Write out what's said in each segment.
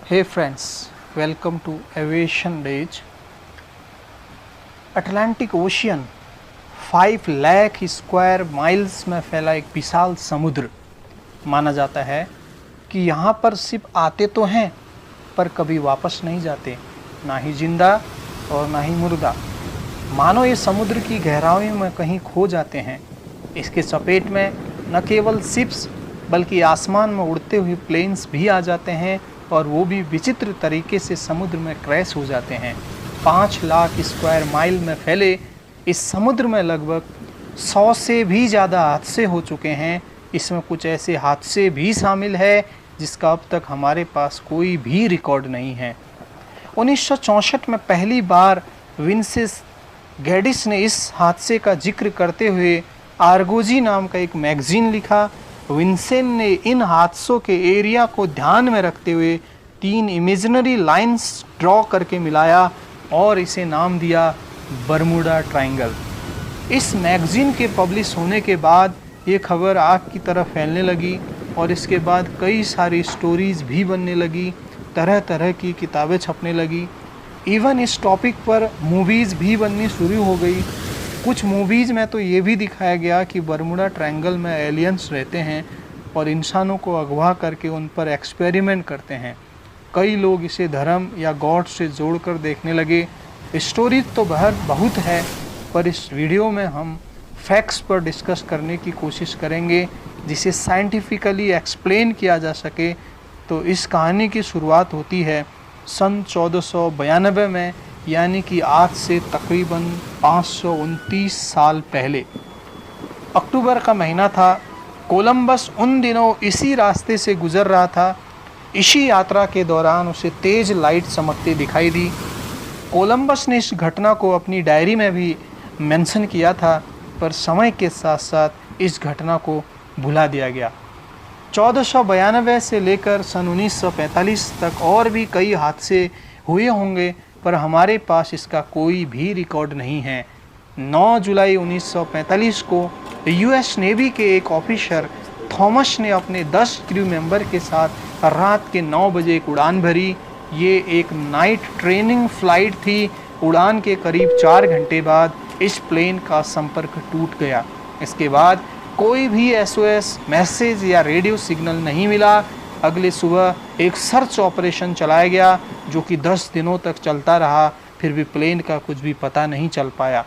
Hey friends, welcome to Aviation Days. Atlantic ocean 5 lakh square miles में फैला एक विशाल समुद्र माना जाता है कि यहाँ पर शिप आते तो हैं पर कभी वापस नहीं जाते, ना ही जिंदा और ना ही मुर्दा। मानो ये समुद्र की गहराइयों में कहीं खो जाते हैं। इसके चपेट में न केवल शिप्स बल्कि आसमान में उड़ते हुए प्लेन्स भी आ जाते हैं और वो भी विचित्र तरीके से समुद्र में क्रैश हो जाते हैं। 5 लाख स्क्वायर माइल में फैले इस समुद्र में लगभग 100 से भी ज़्यादा हादसे हो चुके हैं। इसमें कुछ ऐसे हादसे भी शामिल है जिसका अब तक हमारे पास कोई भी रिकॉर्ड नहीं है। 1964 में पहली बार विंसेस गैडिस ने इस हादसे का जिक्र करते हुए आर्गोजी नाम का एक मैगजीन लिखा। विंसेन ने इन हादसों के एरिया को ध्यान में रखते हुए 3 इमेजिनरी लाइंस ड्रॉ करके मिलाया और इसे नाम दिया बरमूडा ट्रायंगल। इस मैगजीन के पब्लिश होने के बाद ये खबर आग की तरह फैलने लगी और इसके बाद कई सारी स्टोरीज़ भी बनने लगी, तरह तरह की किताबें छपने लगी। इवन इस टॉपिक पर मूवीज़ भी बननी शुरू हो गई। कुछ मूवीज़ में तो ये भी दिखाया गया कि बरमूडा ट्रायंगल में एलियंस रहते हैं और इंसानों को अगवा करके उन पर एक्सपेरिमेंट करते हैं। कई लोग इसे धर्म या गॉड से जोड़कर देखने लगे। स्टोरीज तो बहुत है, पर इस वीडियो में हम फैक्ट्स पर डिस्कस करने की कोशिश करेंगे जिसे साइंटिफिकली एक्सप्लेन किया जा सके। तो इस कहानी की शुरुआत होती है सन 1492 में, यानी कि आज से तकरीबन 529 साल पहले। अक्टूबर का महीना था। कोलंबस उन दिनों इसी रास्ते से गुजर रहा था। इसी यात्रा के दौरान उसे तेज़ लाइट चमकती दिखाई दी। कोलंबस ने इस घटना को अपनी डायरी में भी मेंशन किया था, पर समय के साथ साथ इस घटना को भुला दिया गया। 1492 से लेकर सन 1945 तक और भी कई हादसे हुए होंगे, पर हमारे पास इसका कोई भी रिकॉर्ड नहीं है। 9 जुलाई 1945 को यूएस नेवी के एक ऑफिसर थॉमस ने अपने 10 क्रू मेंबर के साथ रात के 9 बजे एक उड़ान भरी। ये एक नाइट ट्रेनिंग फ्लाइट थी। उड़ान के करीब 4 घंटे बाद इस प्लेन का संपर्क टूट गया। इसके बाद कोई भी एसओएस मैसेज या रेडियो सिग्नल नहीं मिला। अगले सुबह एक सर्च ऑपरेशन चलाया गया जो कि 10 दिनों तक चलता रहा, फिर भी प्लेन का कुछ भी पता नहीं चल पाया।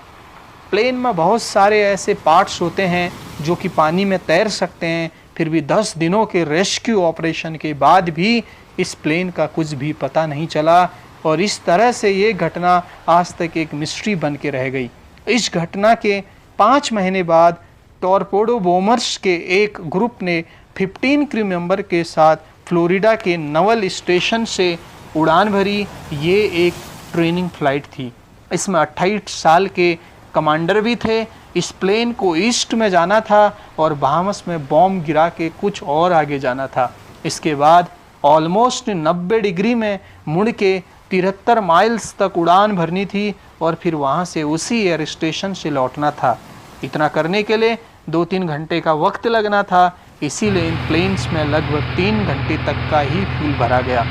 प्लेन में बहुत सारे ऐसे पार्ट्स होते हैं जो कि पानी में तैर सकते हैं, फिर भी 10 दिनों के रेस्क्यू ऑपरेशन के बाद भी इस प्लेन का कुछ भी पता नहीं चला और इस तरह से ये घटना आज तक एक मिस्ट्री बन के रह गई। इस घटना के 5 महीने बाद टॉरपेडो बोमर्स के एक ग्रुप ने 15 क्रू मेंबर के साथ फ्लोरिडा के नवल स्टेशन से उड़ान भरी। ये एक ट्रेनिंग फ्लाइट थी। इसमें 28 साल के कमांडर भी थे। इस प्लेन को ईस्ट में जाना था और बहामस में बॉम्ब गिरा के कुछ और आगे जाना था। इसके बाद ऑलमोस्ट 90 डिग्री में मुड़ के 73 माइल्स तक उड़ान भरनी थी और फिर वहाँ से उसी एयर स्टेशन से लौटना था। इतना करने के लिए 2-3 घंटे का वक्त लगना था, इसीलिए इन प्लेन्स में लगभग 3 घंटे तक का ही फ्यूल भरा गया।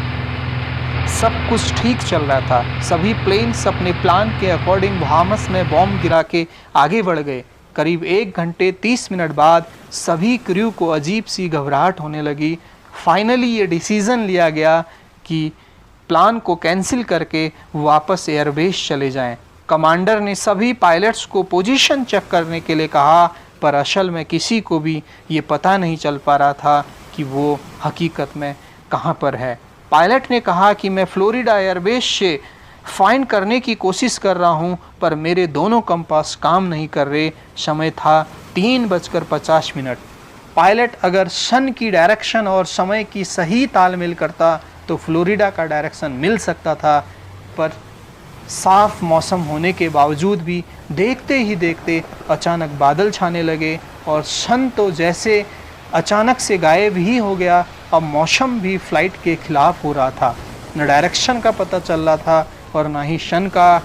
सब कुछ ठीक चल रहा था। सभी प्लेन्स अपने प्लान के अकॉर्डिंग बहामस में बॉम्ब गिरा के आगे बढ़ गए। करीब 1 घंटे 30 मिनट बाद सभी क्रू को अजीब सी घबराहट होने लगी। फाइनली ये डिसीज़न लिया गया कि प्लान को कैंसिल करके वापस एयरबेस चले जाएं। कमांडर ने सभी पायलट्स को पोजीशन चेक करने के लिए कहा, पर असल में किसी को भी ये पता नहीं चल पा रहा था कि वो हकीकत में कहाँ पर है। पायलट ने कहा कि मैं फ्लोरिडा एयरबेस से फाइंड करने की कोशिश कर रहा हूँ, पर मेरे दोनों कंपास काम नहीं कर रहे। समय था 3:50। पायलट अगर सन की डायरेक्शन और समय की सही तालमेल करता तो फ्लोरिडा का डायरेक्शन मिल सकता था, पर साफ मौसम होने के बावजूद भी देखते ही देखते अचानक बादल छाने लगे और सन तो जैसे अचानक से गायब ही हो गया। अब मौसम भी फ्लाइट के खिलाफ हो रहा था। न डायरेक्शन का पता चल रहा था और ना ही सन का।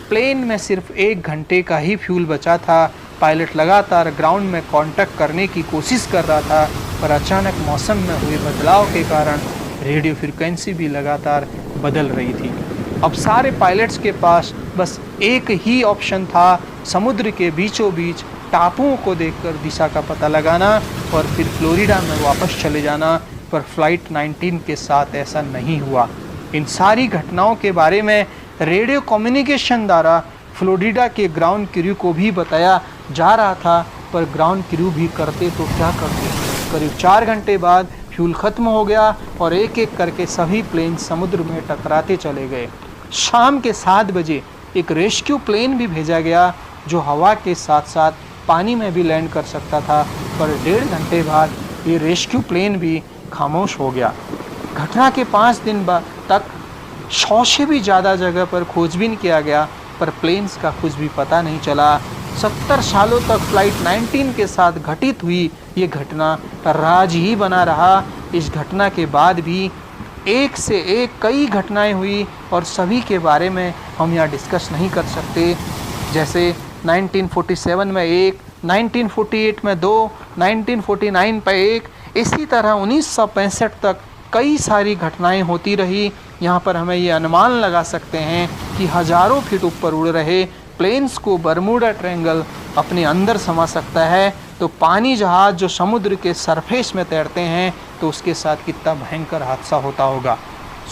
प्लेन में सिर्फ 1 घंटे का ही फ्यूल बचा था। पायलट लगातार ग्राउंड में कांटेक्ट करने की कोशिश कर रहा था, पर अचानक मौसम में हुए बदलाव के कारण रेडियो फ्रिक्वेंसी भी लगातार बदल रही थी। अब सारे पायलट्स के पास बस एक ही ऑप्शन था, समुद्र के बीचों बीच टापुओं को देखकर दिशा का पता लगाना और फिर फ्लोरिडा में वापस चले जाना। पर फ्लाइट 19 के साथ ऐसा नहीं हुआ। इन सारी घटनाओं के बारे में रेडियो कम्युनिकेशन द्वारा फ्लोरिडा के ग्राउंड क्रू को भी बताया जा रहा था, पर ग्राउंड क्रू भी करते तो क्या करते। करीब 4 घंटे बाद फ्यूल खत्म हो गया और एक एक करके सभी प्लेन समुद्र में टकराते चले गए। शाम के 7 बजे एक रेस्क्यू प्लेन भी भेजा गया जो हवा के साथ साथ पानी में भी लैंड कर सकता था, पर 1.5 घंटे बाद ये रेस्क्यू प्लेन भी खामोश हो गया। घटना के 5 दिन तक 100 से भी ज़्यादा जगह पर खोजबीन किया गया, पर प्लेन्स का कुछ भी पता नहीं चला। 70 सालों तक फ्लाइट 19 के साथ घटित हुई ये घटना राज ही बना रहा। इस घटना के बाद भी एक से एक कई घटनाएं हुई और सभी के बारे में हम यहाँ डिस्कस नहीं कर सकते। जैसे 1947 में एक, 1948 में 2, 1949 पे एक, इसी तरह 1965 तक कई सारी घटनाएं होती रही। यहाँ पर हमें ये अनुमान लगा सकते हैं कि हज़ारों फीट ऊपर उड़ रहे प्लेन्स को बरमूडा ट्रायंगल अपने अंदर समा सकता है, तो पानी जहाज़ जो समुद्र के सरफेस में तैरते हैं तो उसके साथ कितना भयंकर हादसा होता होगा।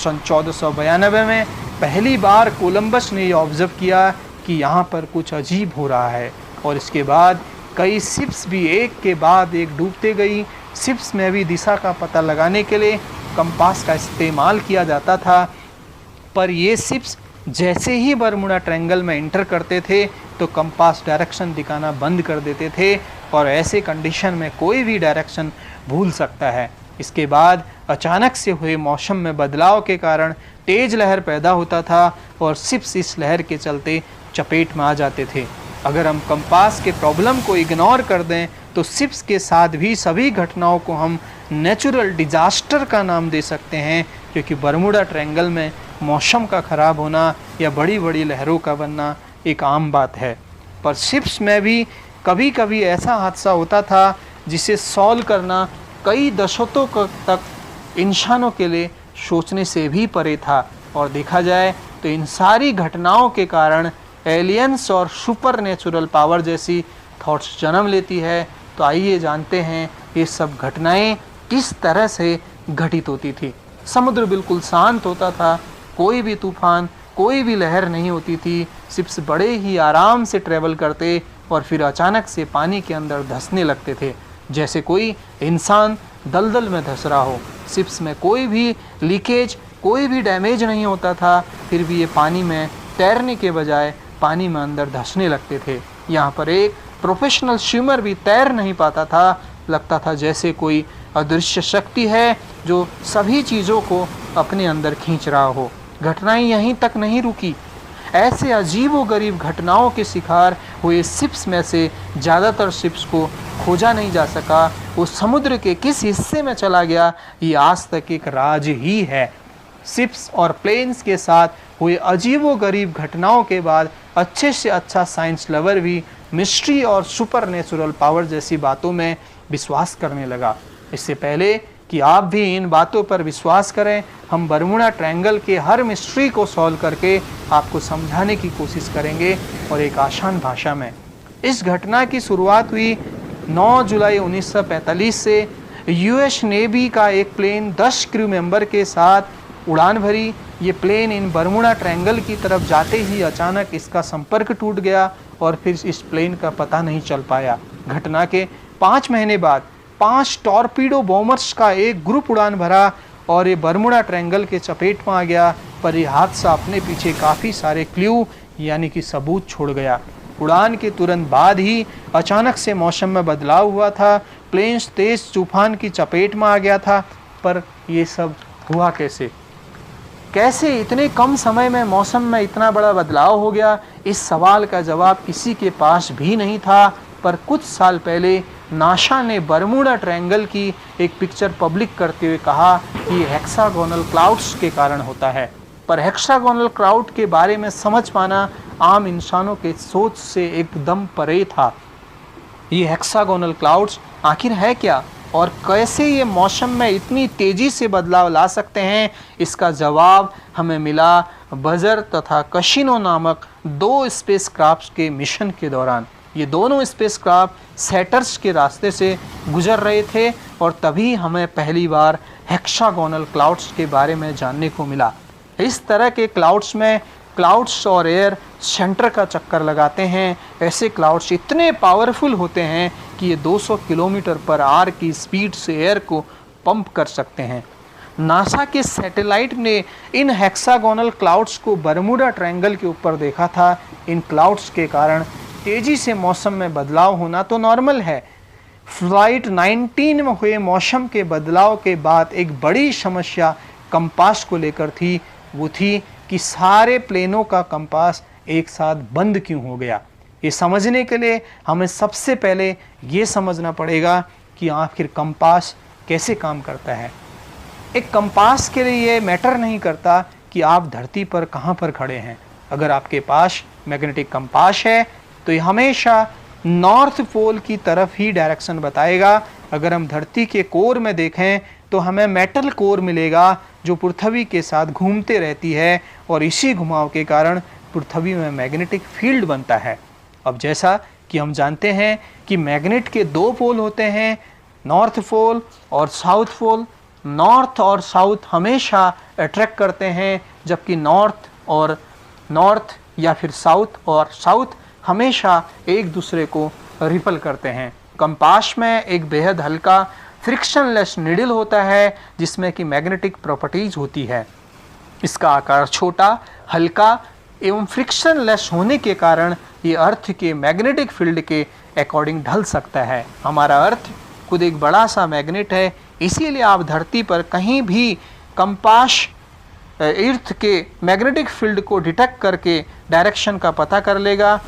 सन 1492 में पहली बार कोलंबस ने ये ऑब्ज़र्व किया कि यहाँ पर कुछ अजीब हो रहा है, और इसके बाद कई शिप्स भी एक के बाद एक डूबते गई। शिप्स में भी दिशा का पता लगाने के लिए कंपास का इस्तेमाल किया जाता था, पर ये शिप्स जैसे ही बरमूडा ट्रायंगल में इंटर करते थे तो कंपास डायरेक्शन दिखाना बंद कर देते थे, और ऐसे कंडीशन में कोई भी डायरेक्शन भूल सकता है। इसके बाद अचानक से हुए मौसम में बदलाव के कारण तेज लहर पैदा होता था और शिप्स इस लहर के चलते चपेट में आ जाते थे। अगर हम कंपास के प्रॉब्लम को इग्नोर कर दें तो शिप्स के साथ भी सभी घटनाओं को हम नेचुरल डिजास्टर का नाम दे सकते हैं, क्योंकि बरमूडा ट्रायंगल में मौसम का ख़राब होना या बड़ी बड़ी लहरों का बनना एक आम बात है। पर शिप्स में भी कभी कभी ऐसा हादसा होता था जिसे सॉल्व करना कई दशकों तक इंसानों के लिए सोचने से भी परे था। और देखा जाए तो इन सारी घटनाओं के कारण एलियंस और सुपर नेचुरल पावर जैसी थॉट्स जन्म लेती है। तो आइए जानते हैं ये सब घटनाएं किस तरह से घटित होती थी। समुद्र बिल्कुल शांत होता था, कोई भी तूफान, कोई भी लहर नहीं होती थी। शिप्स बड़े ही आराम से ट्रेवल करते और फिर अचानक से पानी के अंदर धंसने लगते थे, जैसे कोई इंसान दलदल में धंस रहा हो। शिप्स में कोई भी लीकेज, कोई भी डैमेज नहीं होता था, फिर भी ये पानी में तैरने के बजाय पानी में अंदर धंसने लगते थे। यहाँ पर एक प्रोफेशनल स्विमर भी तैर नहीं पाता था, लगता था जैसे कोई अदृश्य शक्ति है जो सभी चीज़ों को अपने अंदर खींच रहा हो। घटनाएं यहीं तक नहीं रुकी। ऐसे अजीबोगरीब घटनाओं के शिकार हुए शिप्स में से ज़्यादातर शिप्स को खोजा नहीं जा सका। वो समुद्र के किस हिस्से में चला गया, ये आज तक एक राज ही है। शिप्स और प्लेन्स के साथ हुए अजीबोगरीब घटनाओं के बाद अच्छे से अच्छा साइंस लवर भी मिस्ट्री और सुपर नेचुरल पावर जैसी बातों में विश्वास करने लगा। इससे पहले कि आप भी इन बातों पर विश्वास करें, हम बरमूडा ट्रायंगल के हर मिस्ट्री को सॉल्व करके आपको समझाने की कोशिश करेंगे और एक आसान भाषा में। इस घटना की शुरुआत हुई 9 जुलाई 1945 से। यूएस नेवी का एक प्लेन 10 क्रू मेंबर के साथ उड़ान भरी। ये प्लेन इन बरमूडा ट्रायंगल की तरफ जाते ही अचानक इसका संपर्क टूट गया और फिर इस प्लेन का पता नहीं चल पाया। घटना के 5 महीने बाद 5 टॉर्पीडो बॉम्बर्स का एक ग्रुप उड़ान भरा और ये बरमूडा ट्रायंगल के चपेट में आ गया, पर यह हादसा अपने पीछे काफ़ी सारे क्ल्यू यानी कि सबूत छोड़ गया। उड़ान के तुरंत बाद ही अचानक से मौसम में बदलाव हुआ था। प्लेन्स तेज तूफान की चपेट में आ गया था, पर ये सब हुआ कैसे? कैसे इतने कम समय में मौसम में इतना बड़ा बदलाव हो गया? इस सवाल का जवाब किसी के पास भी नहीं था। पर कुछ साल पहले नासा ने बरमूडा ट्रायंगल की एक पिक्चर पब्लिक करते हुए कहा कि ये हेक्सागोनल क्लाउड्स के कारण होता है। पर हेक्सागोनल क्लाउड के बारे में समझ पाना आम इंसानों के सोच से एकदम परे था। ये हेक्सागोनल क्लाउड्स आखिर है क्या? और कैसे ये मौसम में इतनी तेज़ी से बदलाव ला सकते हैं, इसका जवाब हमें मिला बजर तथा कशिनो नामक 2 स्पेसक्राफ्ट के मिशन के दौरान। ये दोनों स्पेसक्राफ्ट सैटर्न के रास्ते से गुजर रहे थे और तभी हमें पहली बार हेक्सागोनल क्लाउड्स के बारे में जानने को मिला। इस तरह के क्लाउड्स में क्लाउड्स और एयर सेंटर का चक्कर लगाते हैं। ऐसे क्लाउड्स इतने पावरफुल होते हैं कि ये 200 किलोमीटर पर आवर की स्पीड से एयर को पंप कर सकते हैं। नासा के सैटेलाइट ने इन हेक्सागोनल क्लाउड्स को बरमूडा ट्रायंगल के ऊपर देखा था। इन क्लाउड्स के कारण तेज़ी से मौसम में बदलाव होना तो नॉर्मल है। फ्लाइट 19 में हुए मौसम के बदलाव के बाद एक बड़ी समस्या कंपास को लेकर थी। वो थी कि सारे प्लेनों का कंपास एक साथ बंद क्यों हो गया। ये समझने के लिए हमें सबसे पहले ये समझना पड़ेगा कि आखिर कंपास कैसे काम करता है। एक कंपास के लिए ये मैटर नहीं करता कि आप धरती पर कहाँ पर खड़े हैं। अगर आपके पास मैग्नेटिक कंपास है तो ये हमेशा नॉर्थ पोल की तरफ ही डायरेक्शन बताएगा। अगर हम धरती के कोर में देखें तो हमें मेटल कोर मिलेगा जो पृथ्वी के साथ घूमते रहती है और इसी घुमाव के कारण पृथ्वी में मैग्नेटिक फील्ड बनता है। अब जैसा कि हम जानते हैं कि मैग्नेट के 2 पोल होते हैं, नॉर्थ पोल और साउथ पोल। नॉर्थ और साउथ हमेशा अट्रैक्ट करते हैं, जबकि नॉर्थ या फिर साउथ और साउथ हमेशा एक दूसरे को रिपल करते हैं। कंपास में एक बेहद हल्का फ्रिक्शनलेस नीडल होता है जिसमें कि मैग्नेटिक प्रॉपर्टीज होती है। इसका आकार छोटा, हल्का एवं फ्रिक्शनलेस होने के कारण ये अर्थ के मैग्नेटिक फील्ड के अकॉर्डिंग ढल सकता है। हमारा अर्थ खुद एक बड़ा सा मैग्नेट है, इसीलिए आप धरती पर कहीं भी कंपास अर्थ के मैग्नेटिक फील्ड को डिटेक्ट करके डायरेक्शन का पता कर लेगा।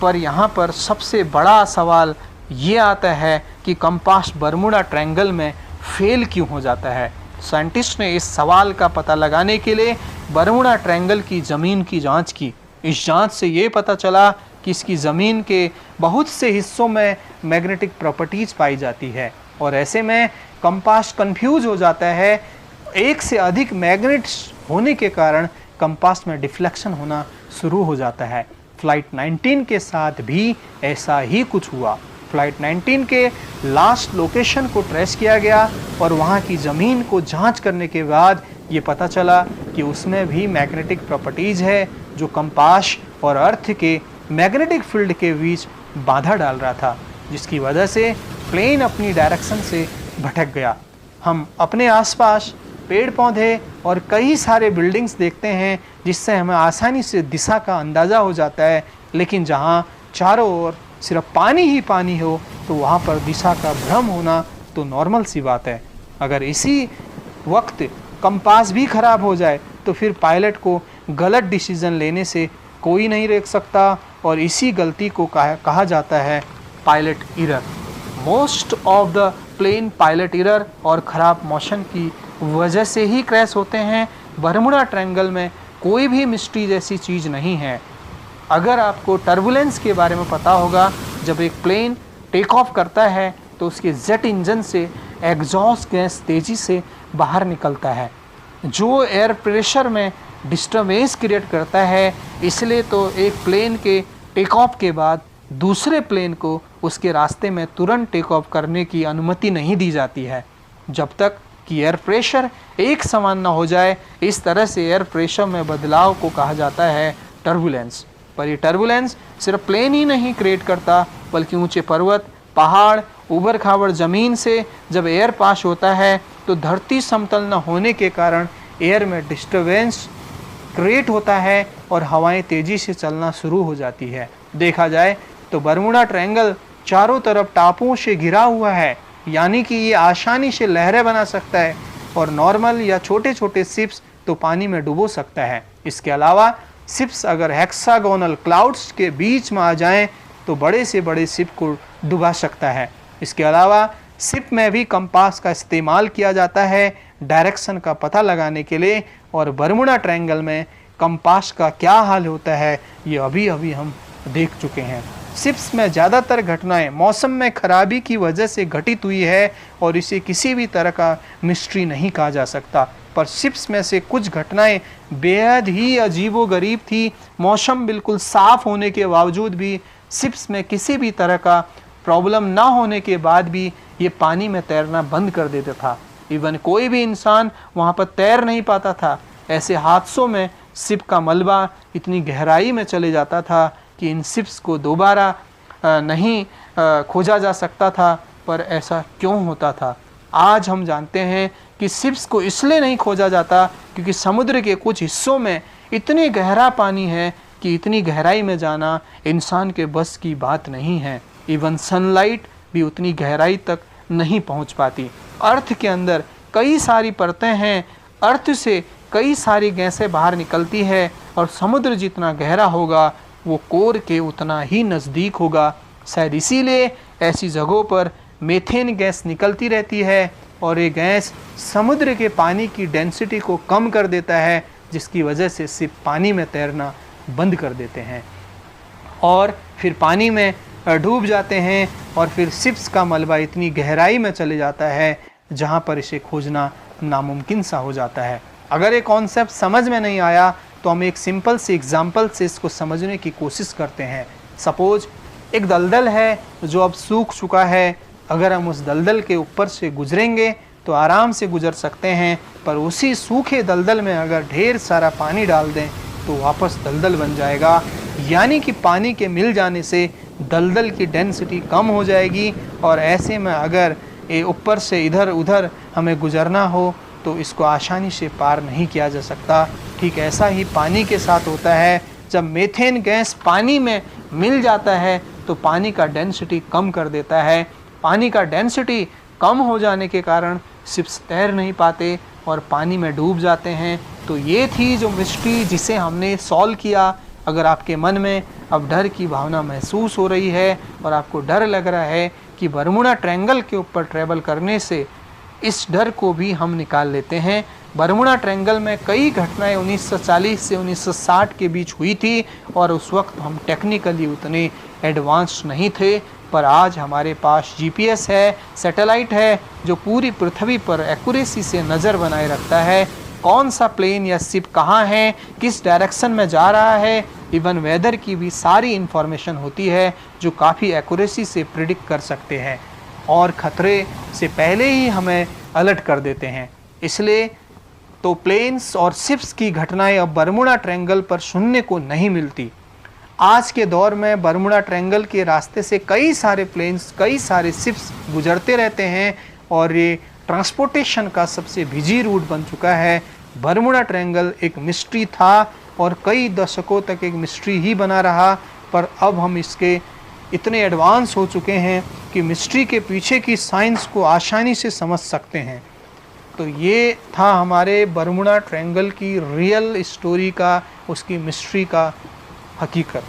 पर यहाँ पर सबसे बड़ा सवाल ये आता है कि कंपास बरमूडा ट्रायंगल में फेल क्यों हो जाता है। साइंटिस्ट ने इस सवाल का पता लगाने के लिए बरमूडा ट्रायंगल की ज़मीन की जांच की। इस जांच से ये पता चला कि इसकी ज़मीन के बहुत से हिस्सों में मैग्नेटिक प्रॉपर्टीज़ पाई जाती है और ऐसे में कंपास कंफ्यूज हो जाता है। एक से अधिक मैग्नेट्स होने के कारण कंपास में डिफ्लेक्शन होना शुरू हो जाता है। फ्लाइट 19 के साथ भी ऐसा ही कुछ हुआ। फ्लाइट 19 के लास्ट लोकेशन को ट्रेस किया गया और वहाँ की ज़मीन को जांच करने के बाद ये पता चला कि उसमें भी मैग्नेटिक प्रॉपर्टीज़ है जो कंपास और अर्थ के मैग्नेटिक फील्ड के बीच बाधा डाल रहा था, जिसकी वजह से प्लेन अपनी डायरेक्शन से भटक गया। हम अपने आसपास पेड़ पौधे और कई सारे बिल्डिंग्स देखते हैं जिससे हमें आसानी से दिशा का अंदाज़ा हो जाता है, लेकिन जहाँ चारों ओर सिर्फ पानी ही पानी हो तो वहाँ पर दिशा का भ्रम होना तो नॉर्मल सी बात है। अगर इसी वक्त कंपास भी ख़राब हो जाए तो फिर पायलट को गलत डिसीज़न लेने से कोई नहीं रोक सकता और इसी गलती को कहा जाता है pilot error. Most of the plane pilot error और ख़राब मौसम की वजह से ही क्रैश होते हैं। बरमूडा ट्रायंगल में कोई भी मिस्ट्री जैसी चीज़ नहीं है। अगर आपको टर्बुलेंस के बारे में पता होगा, जब एक प्लेन टेक ऑफ करता है तो उसके जेट इंजन से एग्जॉस्ट गैस तेज़ी से बाहर निकलता है जो एयर प्रेशर में डिस्टर्बेंस क्रिएट करता है। इसलिए तो एक प्लेन के टेक ऑफ के बाद दूसरे प्लेन को उसके रास्ते में तुरंत टेक ऑफ करने की अनुमति नहीं दी जाती है जब तक कि एयर प्रेशर एक समान न हो जाए। इस तरह से एयर प्रेशर में बदलाव को कहा जाता है टर्बुलेंस। पर ये टर्बुलेंस सिर्फ प्लेन ही नहीं क्रिएट करता, बल्कि ऊंचे पर्वत, पहाड़, उबड़ खाबड़ ज़मीन से जब एयर पास होता है तो धरती समतल न होने के कारण एयर में डिस्टर्बेंस क्रिएट होता है और हवाएं तेज़ी से चलना शुरू हो जाती है। देखा जाए तो बरमूडा ट्रायंगल चारों तरफ टापुओं से घिरा हुआ है, यानी कि ये आसानी से लहरें बना सकता है और नॉर्मल या छोटे छोटे शिप्स तो पानी में डुबो सकता है। इसके अलावा शिप्स अगर हेक्सागोनल क्लाउड्स के बीच में आ जाएं तो बड़े से बड़े शिप को डुबा सकता है। इसके अलावा शिप में भी कंपास का इस्तेमाल किया जाता है डायरेक्शन का पता लगाने के लिए, और बरमूडा ट्रायंगल में कंपास का क्या हाल होता है ये अभी हम देख चुके हैं। शिप्स में ज़्यादातर घटनाएं मौसम में खराबी की वजह से घटित हुई है और इसे किसी भी तरह का मिस्ट्री नहीं कहा जा सकता। पर शिप्स में से कुछ घटनाएं बेहद ही अजीबोगरीब थी। मौसम बिल्कुल साफ़ होने के बावजूद भी, शिप्स में किसी भी तरह का प्रॉब्लम ना होने के बाद भी ये पानी में तैरना बंद कर देता था। इवन कोई भी इंसान वहाँ पर तैर नहीं पाता था। ऐसे हादसों में शिप का मलबा इतनी गहराई में चले जाता था कि इन शिप्स को दोबारा नहीं खोजा जा सकता था। पर ऐसा क्यों होता था? आज हम जानते हैं कि शिप्स को इसलिए नहीं खोजा जाता क्योंकि समुद्र के कुछ हिस्सों में इतनी गहरा पानी है कि इतनी गहराई में जाना इंसान के बस की बात नहीं है। इवन सनलाइट भी उतनी गहराई तक नहीं पहुंच पाती। अर्थ के अंदर कई सारी परतें हैं, अर्थ से कई सारी गैसें बाहर निकलती है और समुद्र जितना गहरा होगा वो कोर के उतना ही नज़दीक होगा। शायद इसीलिए ऐसी जगहों पर मीथेन गैस निकलती रहती है और ये गैस समुद्र के पानी की डेंसिटी को कम कर देता है, जिसकी वजह से शिप पानी में तैरना बंद कर देते हैं और फिर पानी में डूब जाते हैं और फिर शिप्स का मलबा इतनी गहराई में चले जाता है जहाँ पर इसे खोजना नामुमकिन सा हो जाता है। अगर ये कॉन्सेप्ट समझ में नहीं आया तो हम एक सिंपल से एग्जाम्पल से इसको समझने की कोशिश करते हैं। सपोज एक दलदल है जो अब सूख चुका है। अगर हम उस दलदल के ऊपर से गुजरेंगे तो आराम से गुजर सकते हैं, पर उसी सूखे दलदल में अगर ढेर सारा पानी डाल दें तो वापस दलदल बन जाएगा। यानी कि पानी के मिल जाने से दलदल की डेंसिटी कम हो जाएगी और ऐसे में अगर ये ऊपर से इधर उधर हमें गुजरना हो तो इसको आसानी से पार नहीं किया जा सकता। ठीक ऐसा ही पानी के साथ होता है। जब मीथेन गैस पानी में मिल जाता है तो पानी का डेंसिटी कम कर देता है। पानी का डेंसिटी कम हो जाने के कारण शिप्स तैर नहीं पाते और पानी में डूब जाते हैं। तो ये थी जो मिस्ट्री जिसे हमने सॉल्व किया। अगर आपके मन में अब डर की भावना महसूस हो रही है और आपको डर लग रहा है कि बरमूडा ट्रायंगल के ऊपर ट्रैवल करने से, इस डर को भी हम निकाल लेते हैं। बरमूडा ट्रायंगल में कई घटनाएं 1940 से 1960 के बीच हुई थी और उस वक्त हम टेक्निकली उतने एडवांस नहीं थे, पर आज हमारे पास जीपीएस है, सैटेलाइट है जो पूरी पृथ्वी पर एक्यूरेसी से नज़र बनाए रखता है कौन सा प्लेन या शिप कहाँ है, किस डायरेक्शन में जा रहा है। इवन वेदर की भी सारी इन्फॉर्मेशन होती है जो काफ़ी एक्यूरेसी से प्रिडिक्ट कर सकते हैं और ख़तरे से पहले ही हमें अलर्ट कर देते हैं। इसलिए तो प्लेन्स और शिप्स की घटनाएं अब बरमूडा ट्रायंगल पर सुनने को नहीं मिलती। आज के दौर में बरमूडा ट्रायंगल के रास्ते से कई सारे प्लेन्स, कई सारे शिप्स गुजरते रहते हैं और ये ट्रांसपोर्टेशन का सबसे बिजी रूट बन चुका है। बरमूडा ट्रायंगल एक मिस्ट्री था और कई दशकों तक एक मिस्ट्री ही बना रहा, पर अब हम इसके इतने एडवांस हो चुके हैं कि मिस्ट्री के पीछे की साइंस को आसानी से समझ सकते हैं। तो ये था हमारे बरमूडा ट्रायंगल की रियल स्टोरी का, उसकी मिस्ट्री का हकीकत।